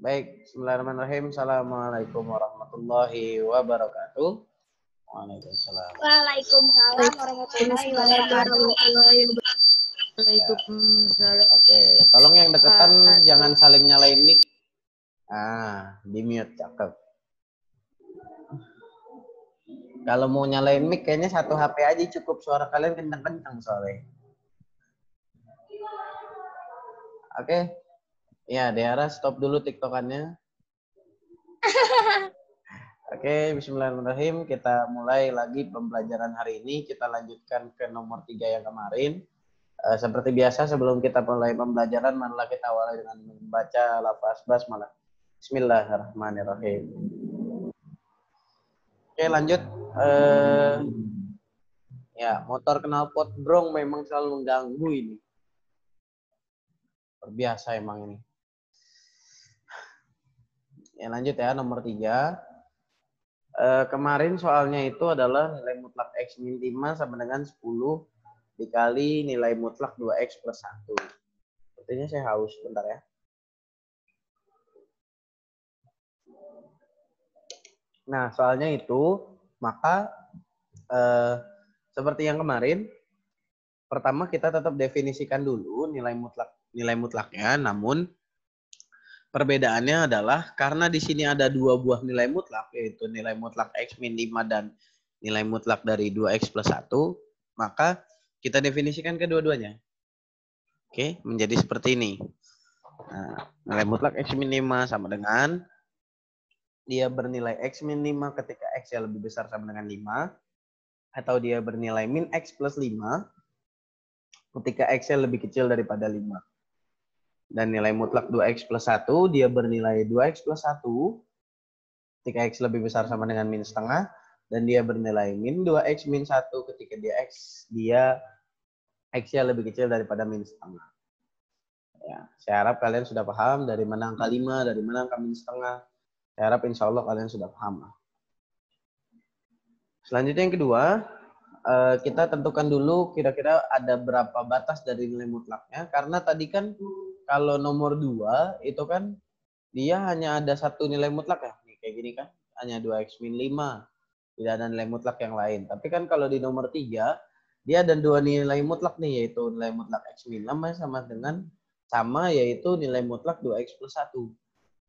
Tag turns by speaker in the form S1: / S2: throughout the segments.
S1: Baik, bismillahirrahmanirrahim. Assalamualaikum warahmatullahi wabarakatuh. Waalaikumsalam.
S2: Waalaikumsalam warahmatullahi wabarakatuh.
S1: Ya. Oke, tolong yang deketan jangan saling nyalain mic. Di mute, cakep. Kalau mau nyalain mic kayaknya satu HP aja cukup, suara kalian kencang-kencang soalnya. Oke. Ya, Deara stop dulu TikTokannya. Oke, bismillahirrahmanirrahim. Kita mulai lagi pembelajaran hari ini. Kita lanjutkan ke nomor 3 yang kemarin. Seperti biasa sebelum kita mulai pembelajaran, marilah kita awali dengan membaca lafaz basmalah. Bismillahirrahmanirrahim. Oke, lanjut. Ya, motor knalpot brong memang selalu mengganggu ini. Biasa emang ini. Ya, lanjut ya, nomor 3. Kemarin soalnya itu adalah nilai mutlak X min 5 sama dengan 10 dikali nilai mutlak 2X plus 1. Sepertinya saya haus, bentar ya. Nah, soalnya itu, maka seperti yang kemarin, pertama kita tetap definisikan dulu nilai mutlaknya, namun perbedaannya adalah karena di sini ada dua buah nilai mutlak, yaitu nilai mutlak X min 5 dan nilai mutlak dari 2X plus 1, maka kita definisikan kedua-duanya. Oke, menjadi seperti ini. Nah, nilai mutlak X min 5 sama dengan dia bernilai X min 5 ketika X yang lebih besar sama dengan 5, atau dia bernilai min X plus 5 ketika X yang lebih kecil daripada 5. Dan nilai mutlak 2X plus 1, dia bernilai 2X plus 1 ketika X lebih besar sama dengan min setengah, dan dia bernilai min 2X min 1 ketika dia X-nya lebih kecil daripada min setengah. Ya, saya harap kalian sudah paham dari mana angka 5, dari mana angka min setengah. Saya harap insya Allah kalian sudah paham. Selanjutnya yang kedua, kita tentukan dulu kira-kira ada berapa batas dari nilai mutlaknya. Karena tadi kan kalau nomor 2 itu kan dia hanya ada satu nilai mutlak ya. Nih, kayak gini kan, hanya 2X min 5. Tidak ada nilai mutlak yang lain. Tapi kan kalau di nomor 3, dia ada dua nilai mutlak nih, yaitu nilai mutlak X min 6 sama yaitu nilai mutlak 2X plus 1.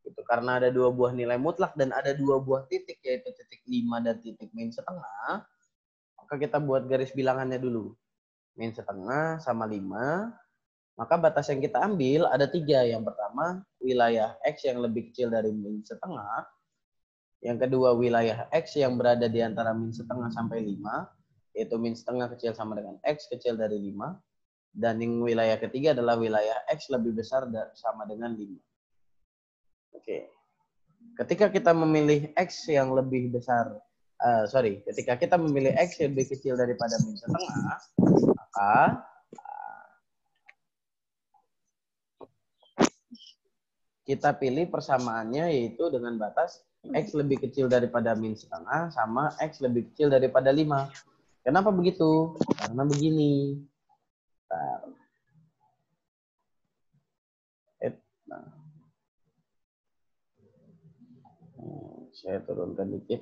S1: Gitu. Karena ada dua buah nilai mutlak dan ada dua buah titik, yaitu titik 5 dan titik min setengah, maka kita buat garis bilangannya dulu. Min setengah sama 5, maka batas yang kita ambil ada 3. Yang pertama, wilayah X yang lebih kecil dari min setengah. Yang kedua, wilayah X yang berada di antara min setengah sampai 5, yaitu min setengah kecil sama dengan X kecil dari 5. Dan yang wilayah ketiga adalah wilayah X lebih besar sama dengan 5. Oke. Ketika kita memilih X yang lebih besar, ketika kita memilih X yang lebih kecil daripada min setengah, maka kita pilih persamaannya yaitu dengan batas X lebih kecil daripada min setengah sama X lebih kecil daripada 5. Kenapa begitu? Karena begini. Saya turunkan dikit.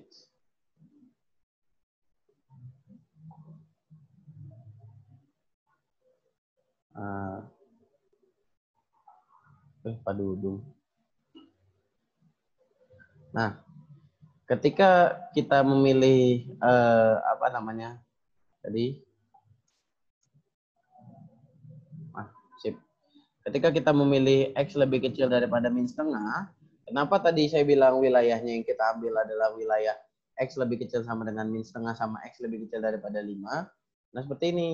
S1: Pak Dudung. Nah, ketika kita memilih ketika kita memilih X lebih kecil daripada min setengah, kenapa tadi saya bilang wilayahnya yang kita ambil adalah wilayah X lebih kecil sama dengan min setengah sama X lebih kecil daripada 5? Nah, seperti ini.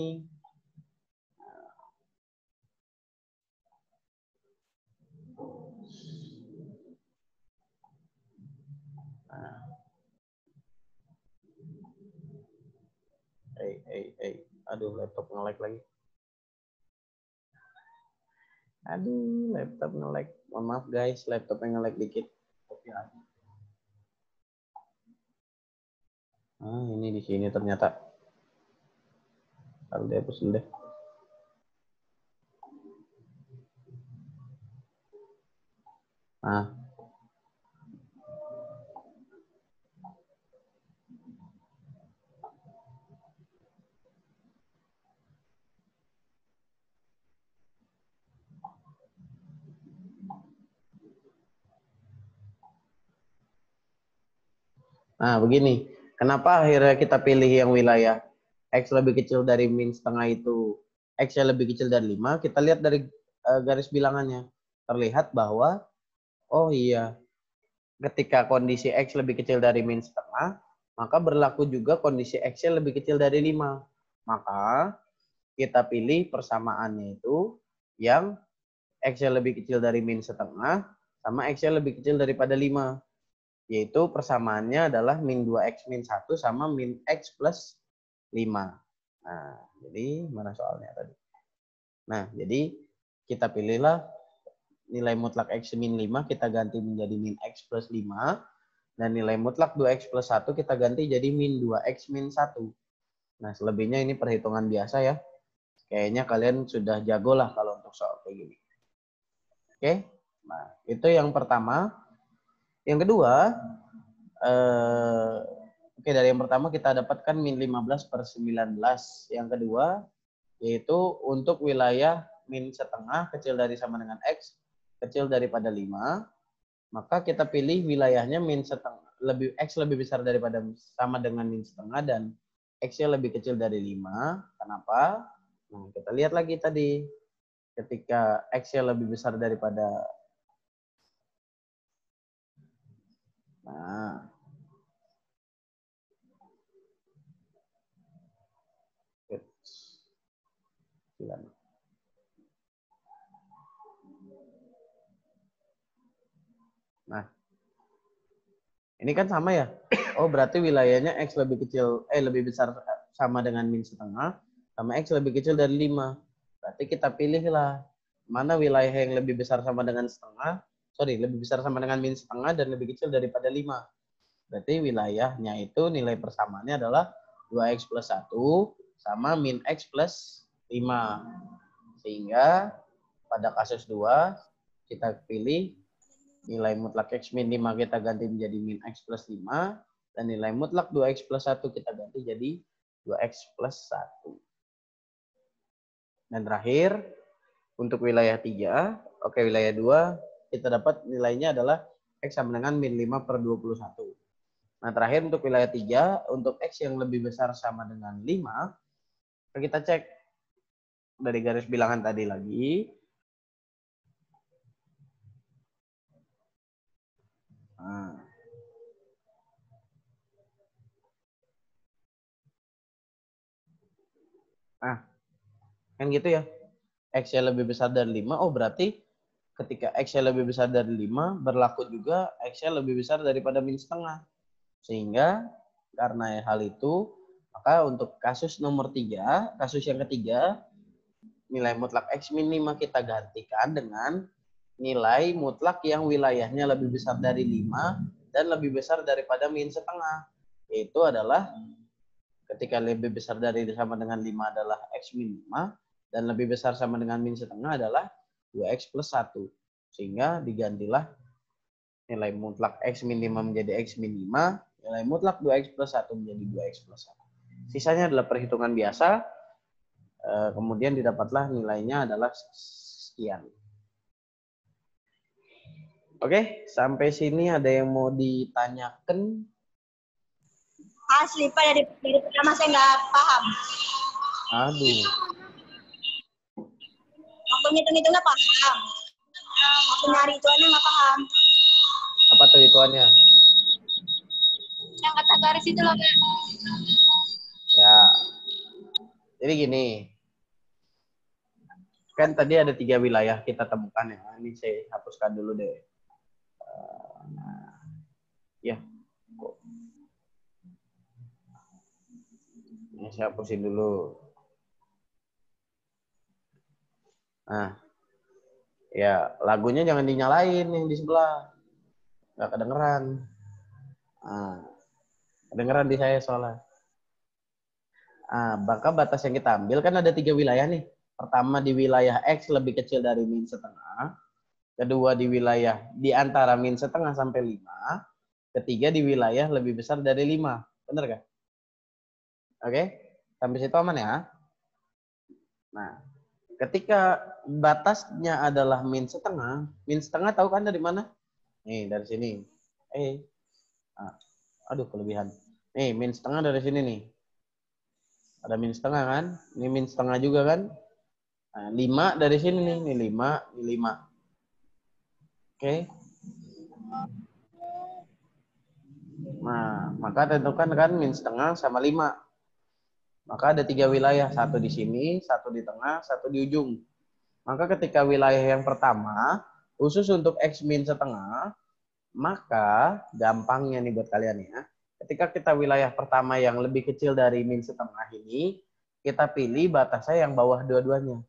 S1: Aduh, laptop nge-lag lagi. Aduh, laptop nge-lag. Mohon maaf guys, laptopnya nge-lag dikit. Ini di sini ternyata. Kalau dihapus dulu deh. Nah, Nah, begini. Kenapa akhirnya kita pilih yang wilayah X lebih kecil dari min setengah itu, X lebih kecil dari 5, kita lihat dari garis bilangannya. Terlihat bahwa, oh iya, ketika kondisi X lebih kecil dari min setengah, maka berlaku juga kondisi X lebih kecil dari 5. Maka kita pilih persamaannya itu yang X lebih kecil dari min setengah sama X lebih kecil daripada 5. Yaitu persamaannya adalah min 2X min 1 sama min X plus 5. Nah, jadi mana soalnya tadi? Nah, jadi kita pilihlah nilai mutlak X min 5 kita ganti menjadi min X plus 5. Dan nilai mutlak 2X plus 1 kita ganti jadi min 2X min 1. Nah, selebihnya ini perhitungan biasa ya. Kayaknya kalian sudah jago lah kalau untuk soal kayak gini. Oke, nah itu yang pertama. Yang kedua, oke, dari yang pertama kita dapatkan min 15 per 19. Yang kedua, yaitu untuk wilayah min setengah kecil dari sama dengan X, kecil daripada 5, maka kita pilih wilayahnya min setengah, X lebih besar daripada sama dengan min setengah dan X-nya lebih kecil dari 5. Kenapa? Nah, kita lihat lagi tadi. Ketika X-nya lebih besar daripada, nah, nah, ini kan sama ya. Oh, berarti wilayahnya X lebih kecil, lebih besar sama dengan min setengah, sama X lebih kecil dari 5. Berarti kita pilihlah mana wilayah yang lebih besar sama dengan setengah, lebih besar sama dengan min setengah dan lebih kecil daripada 5. Berarti wilayahnya itu nilai persamaannya adalah 2X plus 1 sama min X plus 5. Sehingga pada kasus 2, kita pilih nilai mutlak X min 5 kita ganti menjadi min X plus 5. Dan nilai mutlak 2X plus 1 kita ganti jadi 2X plus 1. Dan terakhir, untuk wilayah 3, wilayah 2, kita dapat nilainya adalah X sama dengan min 5 per 21. Nah, terakhir untuk wilayah 3, untuk X yang lebih besar sama dengan 5, kita cek dari garis bilangan tadi lagi. Nah, kan gitu ya. X-nya lebih besar dari 5, oh berarti ketika X-nya lebih besar dari 5, berlaku juga X-nya lebih besar daripada min setengah. Sehingga karena hal itu, maka untuk kasus nomor 3, kasus yang ketiga, nilai mutlak X min 5 kita gantikan dengan nilai mutlak yang wilayahnya lebih besar dari 5 dan lebih besar daripada min setengah. Yaitu adalah ketika lebih besar dari sama dengan 5 adalah X min 5 dan lebih besar sama dengan min setengah adalah 2X plus 1. Sehingga digantilah nilai mutlak X min 5 menjadi X min 5, nilai mutlak 2X plus 1 menjadi 2X plus 1. Sisanya adalah perhitungan biasa, kemudian didapatlah nilainya adalah sekian. Oke, sampai sini ada yang mau ditanyakan?
S2: Asli, Pak, dari pertama saya nggak paham.
S1: Aduh.
S2: Waktu ngitung-ngitung nggak paham. Waktu nyari hitungannya nggak paham.
S1: Apa tuh hitungannya?
S2: Yang kata garis itu loh, Pak.
S1: Ya. Jadi gini. Kan tadi ada 3 wilayah kita temukan ya. Ini saya hapuskan dulu deh. Ya. Ini saya hapusin dulu. Nah. Ya, lagunya jangan dinyalain yang di sebelah. Nggak kedengeran. Nah, kedengeran di saya soalnya. Maka batas yang kita ambil kan ada 3 wilayah nih. Pertama di wilayah X lebih kecil dari min setengah. Kedua di wilayah di antara min setengah sampai 5. Ketiga di wilayah lebih besar dari 5. Benar kan? Oke? Sampai situ aman ya? Nah, ketika batasnya adalah min setengah tahu kan dari mana? Nih, dari sini. Aduh, kelebihan. Nih, min setengah dari sini nih. Ada min setengah kan? Ini min setengah juga kan? Nah, 5 dari sini nih. Ini 5, ini 5. Oke. Nah, maka tentukan kan min setengah sama 5. Maka ada 3 wilayah. Satu di sini, satu di tengah, satu di ujung. Maka ketika wilayah yang pertama, khusus untuk X min setengah, maka gampangnya nih buat kalian ya. Ketika kita wilayah pertama yang lebih kecil dari min setengah ini, kita pilih batasnya yang bawah dua-duanya.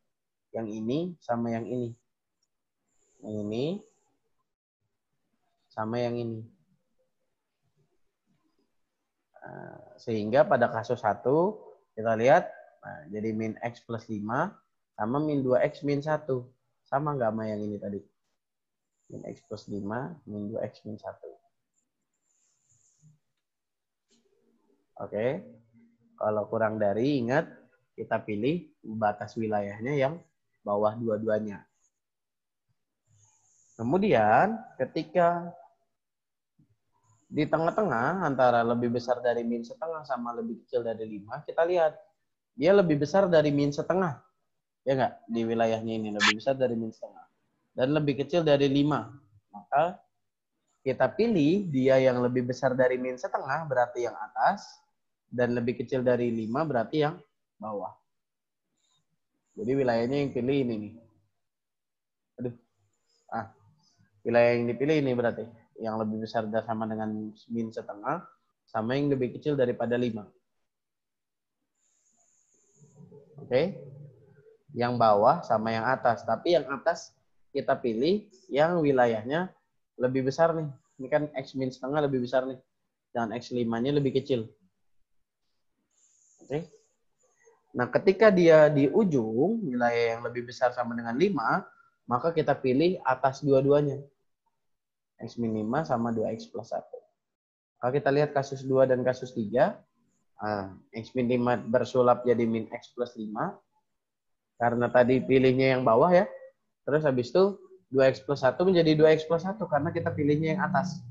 S1: Yang ini sama yang ini. Yang ini sama yang ini. Sehingga pada kasus 1, kita lihat, nah, jadi min X plus 5 sama min 2X min 1. Sama nggak sama yang ini tadi? Min X plus 5, min 2X min 1. Oke. Kalau kurang dari, ingat, kita pilih batas wilayahnya yang bawah dua-duanya. Kemudian, ketika di tengah-tengah antara lebih besar dari min setengah sama lebih kecil dari 5, kita lihat. Dia lebih besar dari min setengah. Ya nggak? Di wilayahnya ini lebih besar dari min setengah. Dan lebih kecil dari 5. Maka kita pilih dia yang lebih besar dari min setengah, berarti yang atas. Dan lebih kecil dari 5, berarti yang bawah. Jadi wilayahnya yang pilih ini nih. Aduh. Wilayah yang dipilih ini berarti. Yang lebih besar sama dengan min setengah, sama yang lebih kecil daripada 5. Oke. Yang bawah sama yang atas. Tapi yang atas kita pilih yang wilayahnya lebih besar nih. Ini kan X min setengah lebih besar nih. Dan X 5-nya lebih kecil. Oke. Nah, ketika dia di ujung, wilayah yang lebih besar sama dengan 5, maka kita pilih atas dua-duanya. X min 5 sama 2X plus 1. Kalau kita lihat kasus 2 dan kasus 3, X min 5 bersulap jadi min X plus 5. Karena tadi pilihnya yang bawah ya. Terus habis itu 2X plus 1 menjadi 2X plus 1 karena kita pilihnya yang atas.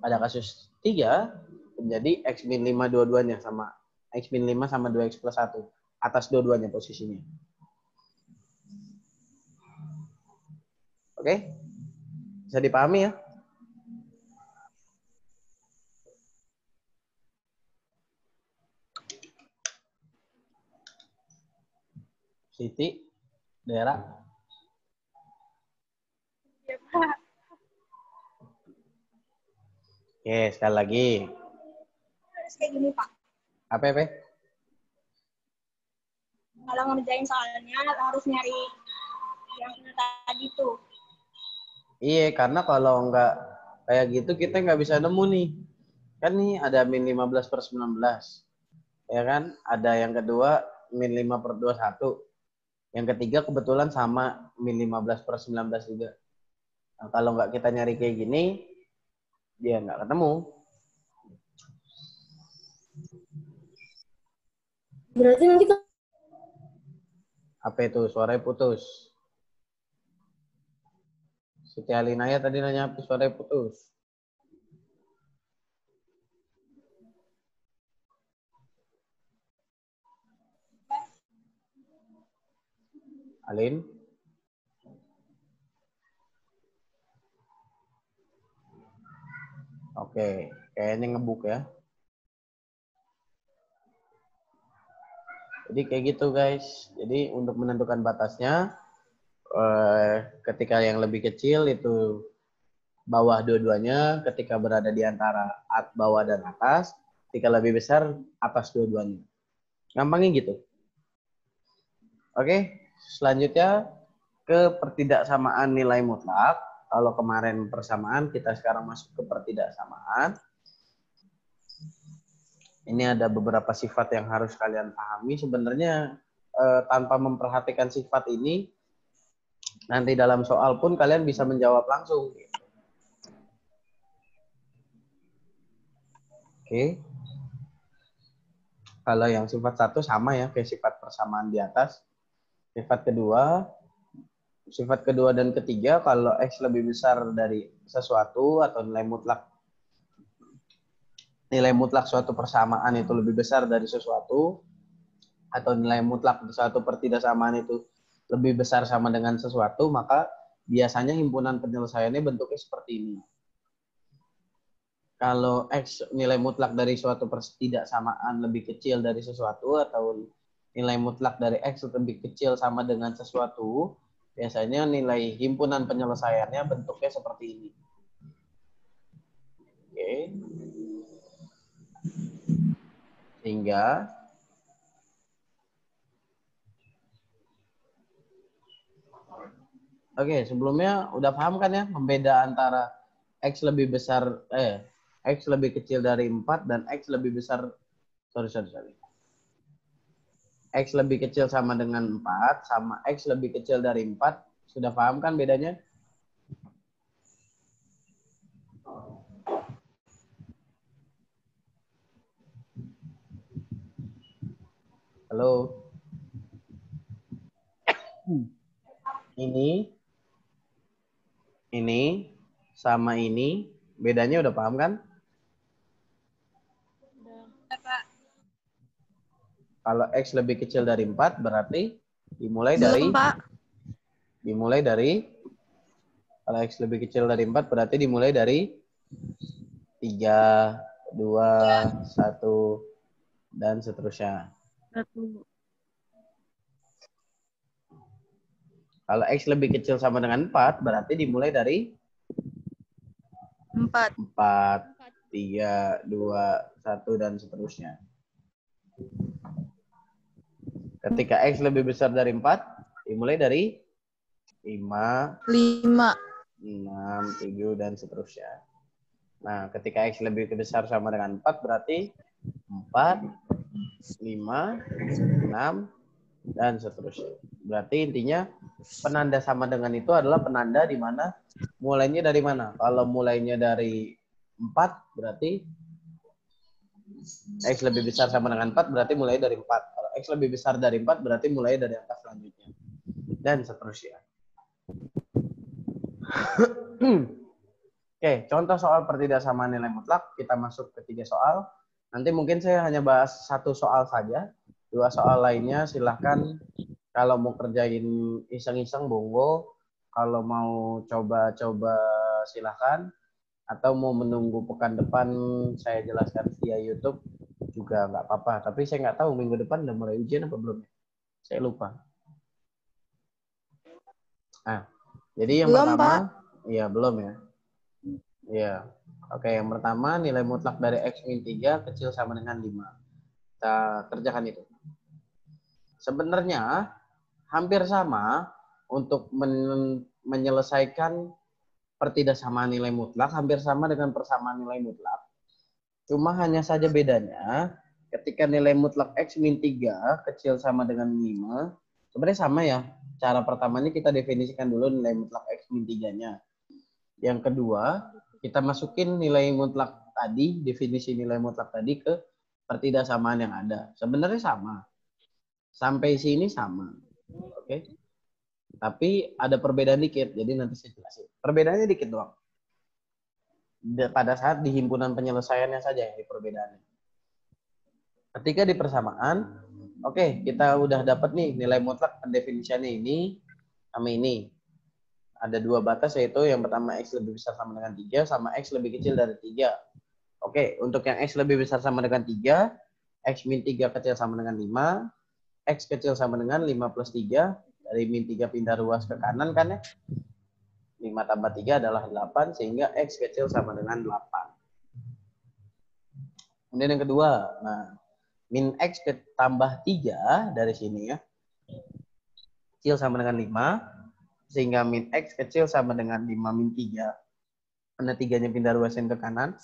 S1: Pada kasus 3, menjadi X min 5 dua-duanya sama X min 5 sama 2X plus 1. Atas dua-duanya posisinya. Oke? Bisa dipahami ya? Siti, daerah.
S2: Ya, Pak.
S1: Oke, sekali lagi.
S2: Terus kayak gini, Pak.
S1: Apa?
S2: Kalau ngerjain soalnya harus nyari yang tadi tuh.
S1: Iya, karena kalau nggak kayak gitu kita nggak bisa nemu nih. Kan nih ada min 15 per 19. Ya kan? Ada yang kedua min 5 per 21. Yang ketiga kebetulan sama min 15 per 19 juga. Nah, kalau nggak kita nyari kayak gini, dia nggak ketemu.
S2: Berarti nanti
S1: Apa itu? Suaranya putus. Siti Alinaya tadi nanya apa? Suaranya putus. Alin? Oke, kayaknya ngebuk ya. Jadi kayak gitu guys. Jadi untuk menentukan batasnya, ketika yang lebih kecil itu bawah dua-duanya, ketika berada di antara bawah dan atas, ketika lebih besar atas dua-duanya. Gampangnya gitu. Oke, selanjutnya ke pertidaksamaan nilai mutlak. Kalau kemarin persamaan, kita sekarang masuk ke pertidaksamaan. Ini ada beberapa sifat yang harus kalian pahami. Sebenarnya tanpa memperhatikan sifat ini, nanti dalam soal pun kalian bisa menjawab langsung. Oke. Kalau yang sifat 1 sama ya, kayak sifat persamaan di atas. Sifat kedua, Sifat kedua dan ketiga, kalau X lebih besar dari sesuatu atau nilai mutlak suatu persamaan itu lebih besar dari sesuatu, atau nilai mutlak suatu pertidaksamaan itu lebih besar sama dengan sesuatu, maka biasanya himpunan penyelesaiannya bentuknya seperti ini. Kalau X nilai mutlak dari suatu pertidaksamaan lebih kecil dari sesuatu, atau nilai mutlak dari X lebih kecil sama dengan sesuatu, biasanya nilai himpunan penyelesaiannya bentuknya seperti ini. Oke. Sehingga sebelumnya udah paham kan ya pembeda antara X lebih besar X lebih kecil dari 4 dan X lebih besar X lebih kecil sama dengan 4 sama X lebih kecil dari 4. Sudah paham kan bedanya? Halo? Ini sama ini bedanya udah paham kan?
S2: Udah, Pak.
S1: Kalau X lebih kecil dari 4 berarti dimulai
S2: Belum, Pak.
S1: kalau X lebih kecil dari 4 berarti dimulai dari 3, 2, 1 dan seterusnya. Kalau X lebih kecil sama dengan 4 berarti dimulai dari
S2: 4.
S1: 4, 3, 2, 1 dan seterusnya. Ketika X lebih besar dari 4 dimulai dari 5, 6, 7 dan seterusnya. Nah, ketika X lebih besar sama dengan 4 berarti 4, 5, 6, dan seterusnya. Berarti intinya penanda sama dengan itu adalah penanda di mana mulainya dari mana? Kalau mulainya dari 4 berarti X lebih besar sama dengan 4 berarti mulai dari 4. Kalau X lebih besar dari 4 berarti mulai dari angka selanjutnya. Dan seterusnya. Oke, contoh soal pertidaksamaan nilai mutlak. Kita masuk ke 3 soal. Nanti mungkin saya hanya bahas 1 soal saja. 2 soal lainnya silahkan kalau mau kerjain iseng-iseng monggo. Kalau mau coba-coba silahkan. Atau mau menunggu pekan depan saya jelaskan via YouTube juga nggak apa-apa. Tapi saya nggak tahu minggu depan udah mulai ujian apa belum. Saya lupa. Nah, jadi yang
S2: Belum,
S1: pertama,
S2: Pak.
S1: ya belum ya. Ya, oke. Yang pertama nilai mutlak dari X min 3 kecil sama dengan 5. Kita kerjakan itu. Sebenarnya hampir sama untuk menyelesaikan pertidaksamaan nilai mutlak, hampir sama dengan persamaan nilai mutlak. Cuma hanya saja bedanya ketika nilai mutlak X min 3 kecil sama dengan 5, sebenarnya sama ya. Cara pertamanya kita definisikan dulu nilai mutlak X min 3-nya. Yang kedua, kita masukin nilai mutlak tadi, definisi nilai mutlak tadi ke pertidaksamaan yang ada. Sebenarnya sama. Sampai sini sama. Oke. Tapi ada perbedaan dikit, jadi nanti saya jelasin. Perbedaannya dikit doang. Pada saat di himpunan penyelesaiannya saja yang di perbedaannya. Ketika di persamaan, oke, kita udah dapat nih nilai mutlak pendefinisiannya ini sama ini. Ada 2 batas yaitu yang pertama X lebih besar sama dengan 3 sama X lebih kecil dari 3. Oke, untuk yang X lebih besar sama dengan 3, X min 3 kecil sama dengan 5, X kecil sama dengan 5 plus 3, dari min 3 pindah ruas ke kanan kan ya. 5 tambah 3 adalah 8, sehingga X kecil sama dengan 8. Kemudian yang kedua, nah, min X tambah 3 dari sini ya, kecil sama dengan 5, sehingga min X kecil sama dengan 5 min 3. Karena 3-nya pindah ruasin ke kanan.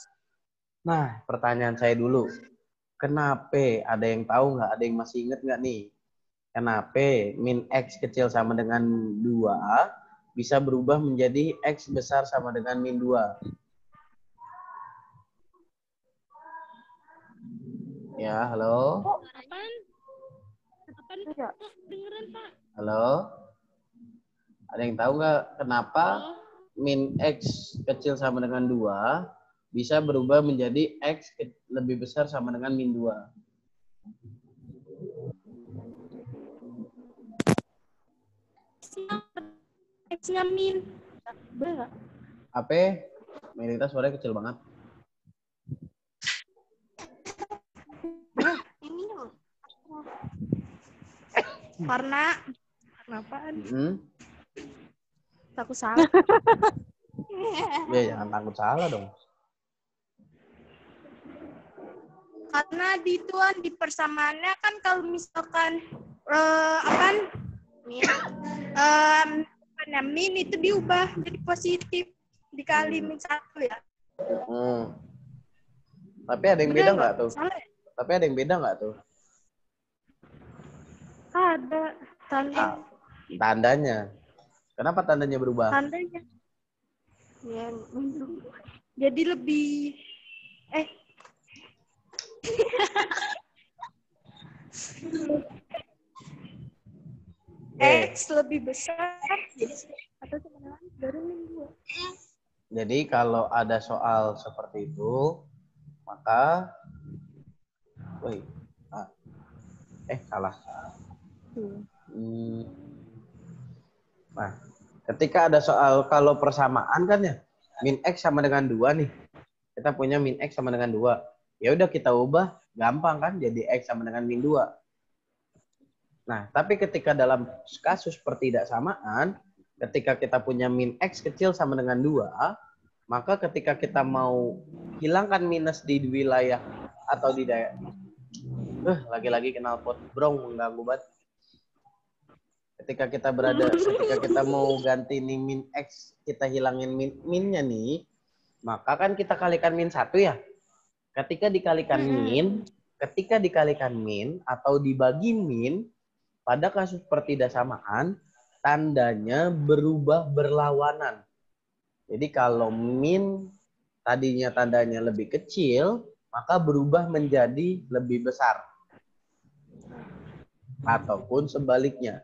S1: Nah, pertanyaan saya dulu. Kenapa? Ada yang tahu nggak? Ada yang masih ingat nggak nih? Kenapa min X kecil sama dengan 2 bisa berubah menjadi X besar sama dengan min 2? Ya, halo? Halo? Ada yang tahu nggak kenapa min X kecil sama dengan 2 bisa berubah menjadi X lebih besar sama dengan min 2?
S2: X-nya min. Bener.
S1: Apa? Melita suaranya kecil banget.
S2: Ini dong. Karena apaan? Takut salah.
S1: Ya jangan takut salah dong.
S2: Karena di tuan di persamaannya kan kalau misalkan min itu diubah jadi positif dikali min 1 ya.
S1: Tapi ada yang beda nggak tuh?
S2: Salah ya?
S1: Tapi ada yang beda nggak tuh?
S2: Ada
S1: Tandanya. Kenapa tandanya berubah?
S2: tandanya. Ya, jadi lebih X lebih besar atau sama dari min 2.
S1: Jadi kalau ada soal seperti itu, maka salah. Nah, ketika ada soal kalau persamaan kan ya, min X sama dengan 2 nih. Kita punya min X sama dengan 2. Ya udah kita ubah, gampang kan jadi X sama dengan min 2. Nah, tapi ketika dalam kasus pertidaksamaan, ketika kita punya min X kecil sama dengan 2, maka ketika kita mau hilangkan minus di wilayah atau di daerah, lagi-lagi knalpot brong mengganggu banget. Ketika kita mau ganti nih min X, kita hilangin minnya nih, maka kan kita kalikan min 1 ya. Ketika dikalikan min atau dibagi min, pada kasus pertidaksamaan, tandanya berubah berlawanan. Jadi kalau min tadinya tandanya lebih kecil, maka berubah menjadi lebih besar. Ataupun sebaliknya.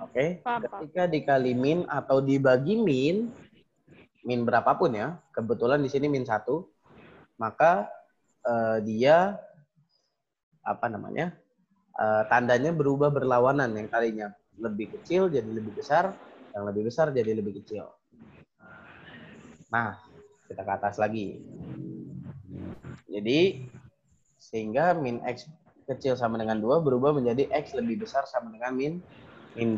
S1: Oke, ketika dikali min atau dibagi min berapapun ya, kebetulan di sini min 1, maka dia tandanya berubah berlawanan. Yang tadinya lebih kecil jadi lebih besar, yang lebih besar jadi lebih kecil. Nah, kita ke atas lagi. Jadi sehingga min X kecil sama dengan 2 berubah menjadi X lebih besar sama dengan min 2.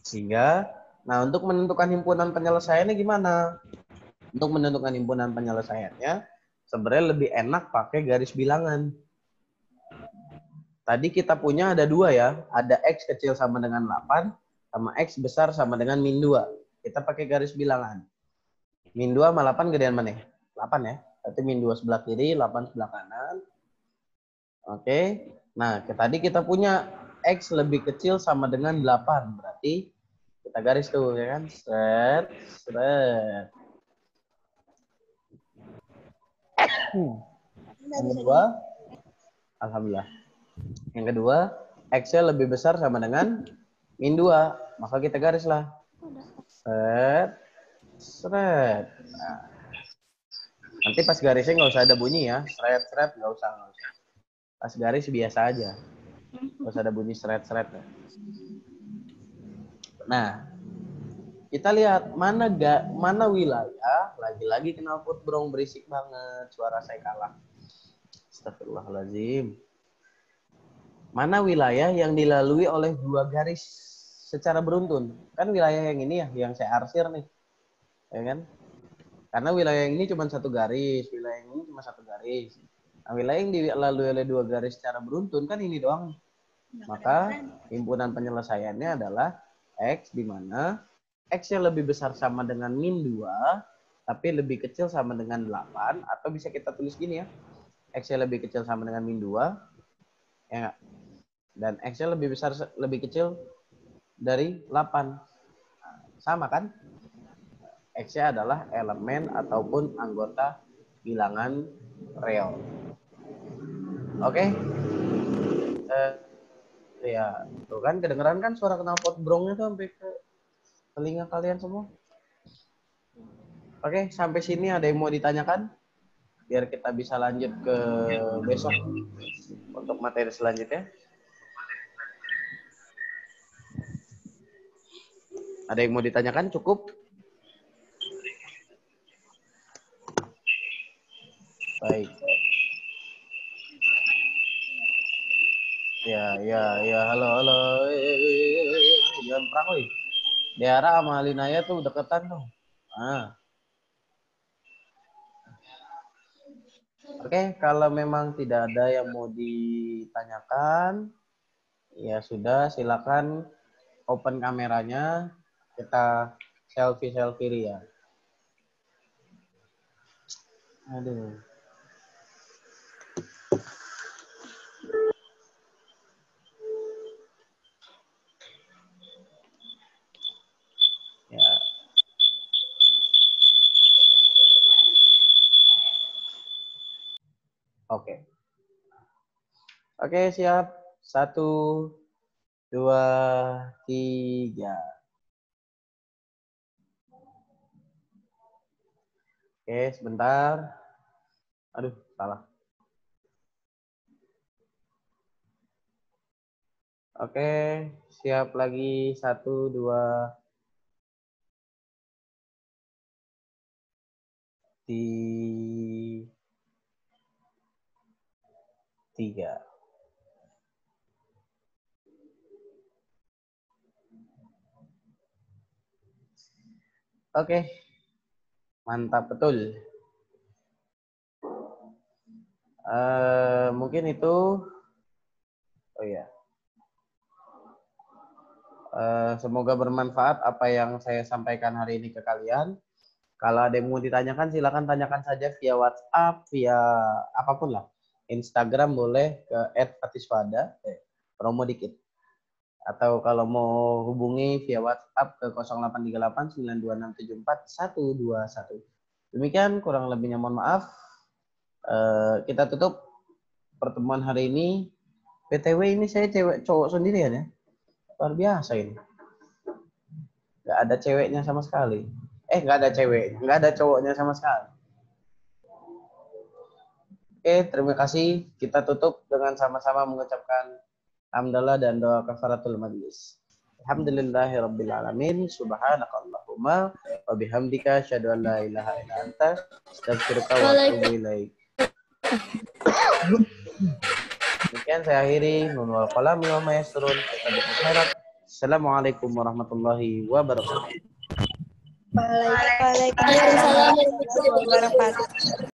S1: Sehingga, nah untuk menentukan himpunan penyelesaiannya gimana? Untuk menentukan himpunan penyelesaiannya, sebenarnya lebih enak pakai garis bilangan. Tadi kita punya ada 2 ya, ada X kecil sama dengan 8, sama X besar sama dengan min 2. Kita pakai garis bilangan. Min 2 sama 8 gedean mana? 8 ya. Berarti min 2 sebelah kiri, 8 sebelah kanan. Oke. Nah, tadi kita punya X lebih kecil sama dengan 8. Berarti kita garis tuh, ya kan? Seret. Yang kedua, alhamdulillah. Yang kedua, X-nya lebih besar sama dengan min 2. Maka kita garislah. Seret. Nah. Nanti pas garisnya nggak usah ada bunyi ya. Seret, nggak usah. Pas garis biasa aja. Nggak usah ada bunyi seret. Nah, kita lihat mana wilayah. Lagi-lagi knalpot brong berisik banget. Suara saya kalah. Astagfirullahaladzim. Mana wilayah yang dilalui oleh 2 garis secara beruntun? Kan wilayah yang ini ya, yang saya arsir nih. Ya kan? Karena wilayah yang ini cuma 1 garis, wilayah yang ini cuma 1 garis. Nah, wilayah yang dilalui oleh 2 garis secara beruntun kan ini doang. Maka himpunan penyelesaiannya adalah X, di mana X-nya lebih besar sama dengan min 2, tapi lebih kecil sama dengan 8, atau bisa kita tulis gini ya, X-nya lebih kecil sama dengan min 2, ya enggak? Dan X-nya lebih kecil dari 8. Nah, sama kan? X-nya adalah elemen ataupun anggota bilangan real. Oke? Ya, tuh kan kedengeran kan suara knalpot brongnya tuh sampai ke telinga kalian semua. Oke, sampai sini ada yang mau ditanyakan? Biar kita bisa lanjut ke besok untuk materi selanjutnya. Ada yang mau ditanyakan? Cukup? Baik. Ya, halo. Jangan perang, woi. Daerah sama Alinaya tuh deketan tuh. Oke, kalau memang tidak ada yang mau ditanyakan, ya sudah, silakan open kameranya, kita selfie Ria. Aduh. Ya. Oke. Oke, siap. 1, 2, 3. Oke, sebentar. Aduh, salah. Oke, siap lagi. 1, 2, 3. Oke, mantap betul. Mungkin itu. Oh ya. Semoga bermanfaat apa yang saya sampaikan hari ini ke kalian. Kalau ada yang mau ditanyakan, silakan tanyakan saja via WhatsApp, via apapun lah. Instagram boleh ke @fatiswada, promo dikit. Atau kalau mau hubungi via WhatsApp ke 083892674121. Demikian, kurang lebihnya mohon maaf. Kita tutup pertemuan hari ini. PTW ini saya cowok sendirian ya. Luar biasa ini. Nggak ada ceweknya sama sekali. Nggak ada cewek, nggak ada cowoknya sama sekali. Oke, terima kasih. Kita tutup dengan sama-sama mengucapkan hamdalah dan doa kafaratul majlis. Alhamdulillahirabbil alamin. Subhanakallahumma wa bihamdika asyhadu an la ilaha illa anta astaghfiruka wa atubu ilaik. Demikian saya akhiri. Nun wal qalam wa ma yasrun. Assalamualaikum warahmatullahi wabarakatuh.
S2: Waalaikumsalam warahmatullahi wabarakatuh.